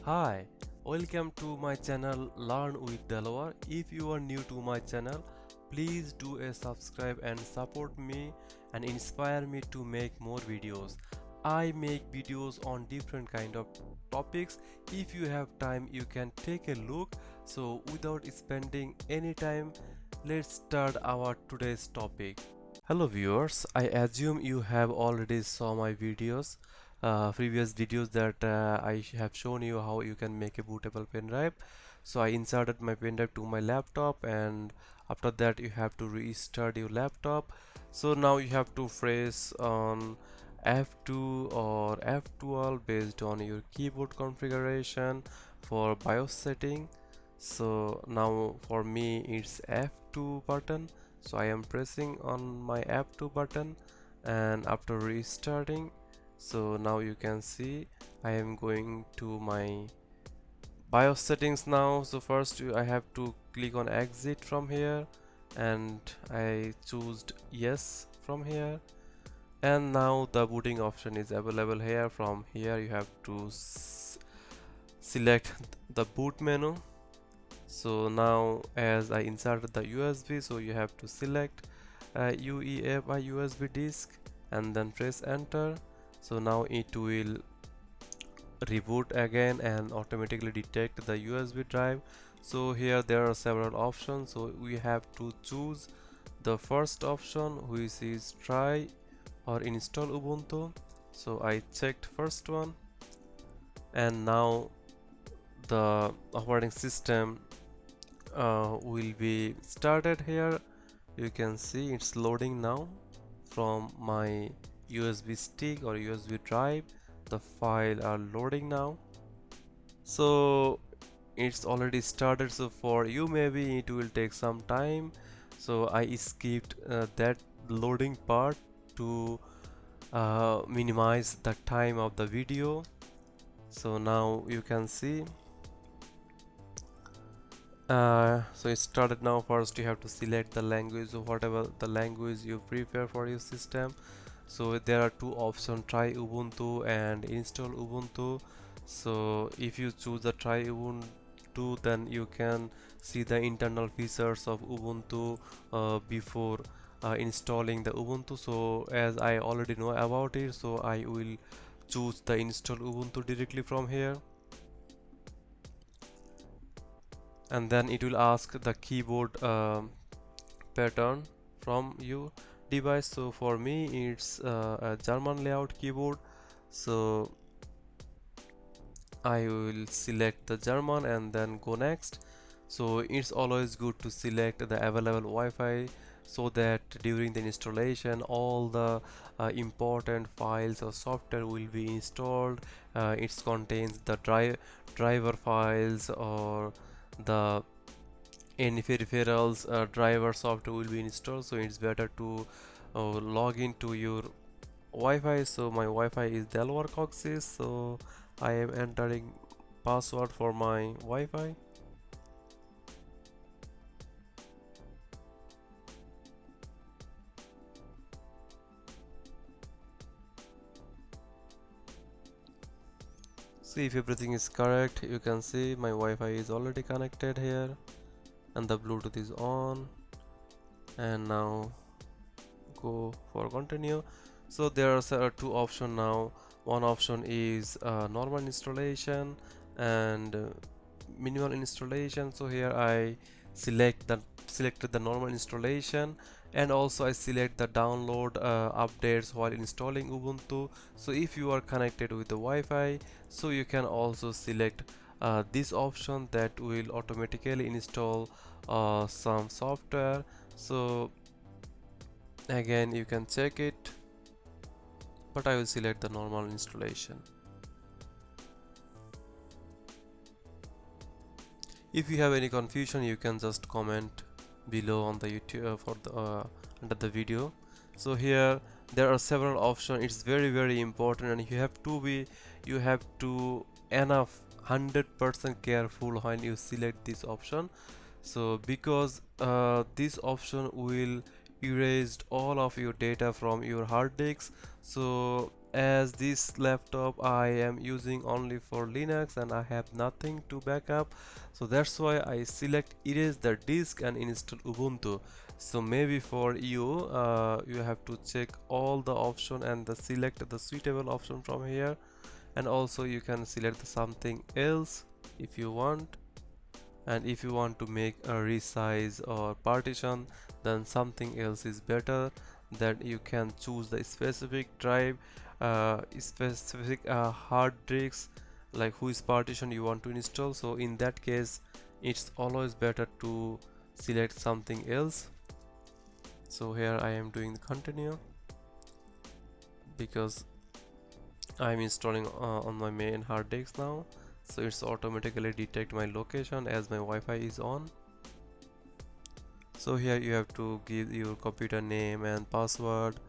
Hi, welcome to my channel Learn with Delwar. If you are new to my channel, please do a subscribe and support me and inspire me to make more videos. I make videos on different kind of topics. If you have time, you can take a look. So without spending any time, let's start our today's topic. Hello viewers, I assume you have already saw my videos, previous videos that I have shown you how you can make a bootable pen drive. So I inserted my pen drive to my laptop, and after that you have to restart your laptop. So now you have to press on F2 or F12 based on your keyboard configuration for BIOS setting. So now for me it's F2 button, so I am pressing on my F2 button, and after restarting, so now you can see I am going to my BIOS settings now. So first I have to click on exit from here, and I choose yes from here, and now the booting option is available here. From here you have to select the boot menu. So now as I inserted the USB, so you have to select UEFI USB disk and then press enter. So now it will reboot again and automatically detect the USB drive. So here there are several options, so we have to choose the first option, which is try or install Ubuntu. So I checked first one, and now the operating system will be started here. You can see it's loading now from my USB stick or USB drive. The file are loading now, so it's already started. So for you maybe it will take some time, so I skipped that loading part to minimize the time of the video. So now you can see so it started now. First you have to select the language, or whatever the language you prefer for your system. So there are two options, try Ubuntu and install Ubuntu. So if you choose the try Ubuntu, then you can see the internal features of Ubuntu before installing the Ubuntu. So as I already know about it, so I will choose the install Ubuntu directly from here, and then it will ask the keyboard pattern from your device. So for me it's a German layout keyboard, so I will select the German and then go next. So it's always good to select the available Wi-Fi, so that during the installation all the important files or software will be installed. It contains the driver files or the any peripherals driver software will be installed, so it's better to log into your Wi-Fi. So my Wi-Fi is Delwar Coxis, so I am entering password for my Wi-Fi. See if everything is correct. You can see my Wi-Fi is already connected here and the Bluetooth is on, and now go for continue. So there are two options now. One option is normal installation and minimal installation. So here I selected the normal installation, and also I select the download updates while installing Ubuntu. So if you are connected with the Wi-Fi, so you can also select this option that will automatically install some software. So again you can check it, but I will select the normal installation. If you have any confusion, you can just comment below on the YouTube for the under the video. So here there are several options. It's very important, and you have to enough 100% careful when you select this option. So because this option will erase all of your data from your hard disks. So as this laptop I am using only for Linux and I have nothing to backup, so that's why I select erase the disk and install Ubuntu. So maybe for you, you have to check all the option and select the suitable option from here, and also you can select something else if you want. And if you want to make a resize or partition, then something else is better, that you can choose the specific drive, specific hard disks, like whose partition you want to install. So in that case it's always better to select something else. So here I am doing the continue because I'm installing on my main hard disk now, so it's automatically detect my location as my Wi-Fi is on. So here you have to give your computer name and password,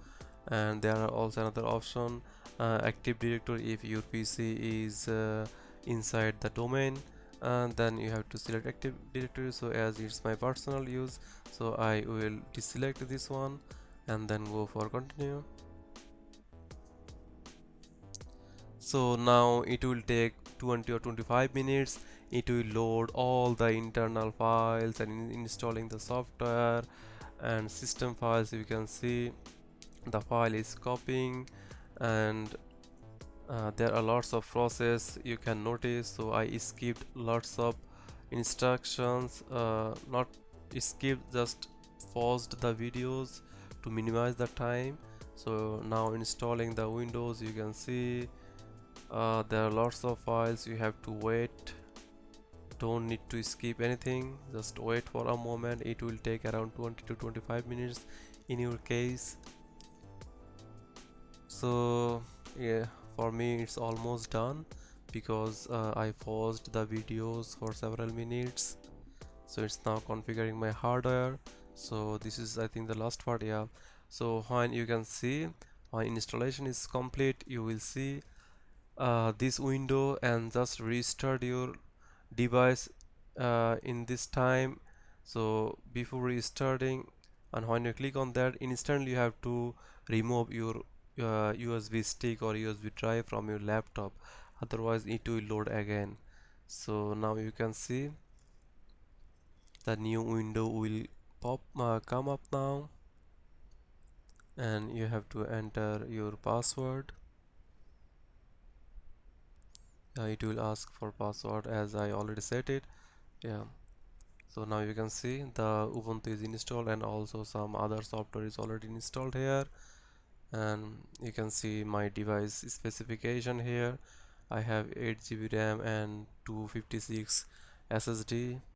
and there are also another option, active directory if your PC is inside the domain, and then you have to select active directory. So as it's my personal use, so I will deselect this one and then go for continue. So now it will take 20 or 25 minutes. It will load all the internal files and installing the software and system files. You can see the file is copying, and there are lots of process you can notice. So I skipped lots of instructions, not skipped, just paused the videos to minimize the time. So now installing the Windows, you can see there are lots of files, you have to wait, don't need to skip anything, just wait for a moment. It will take around 20 to 25 minutes in your case. So yeah, for me it's almost done because I paused the videos for several minutes. So it's now configuring my hardware. So this is, I think, the last part. Yeah, so when you can see when installation is complete, you will see this window, and just restart your device in this time. So before restarting, and when you click on that, instantly you have to remove your USB stick or USB drive from your laptop, otherwise it will load again. So now you can see the new window will come up now, and you have to enter your password. It will ask for password as I already set it. Yeah, so now you can see the Ubuntu is installed, and also some other software is already installed here, and you can see my device specification here. I have 8 GB RAM and 256 SSD.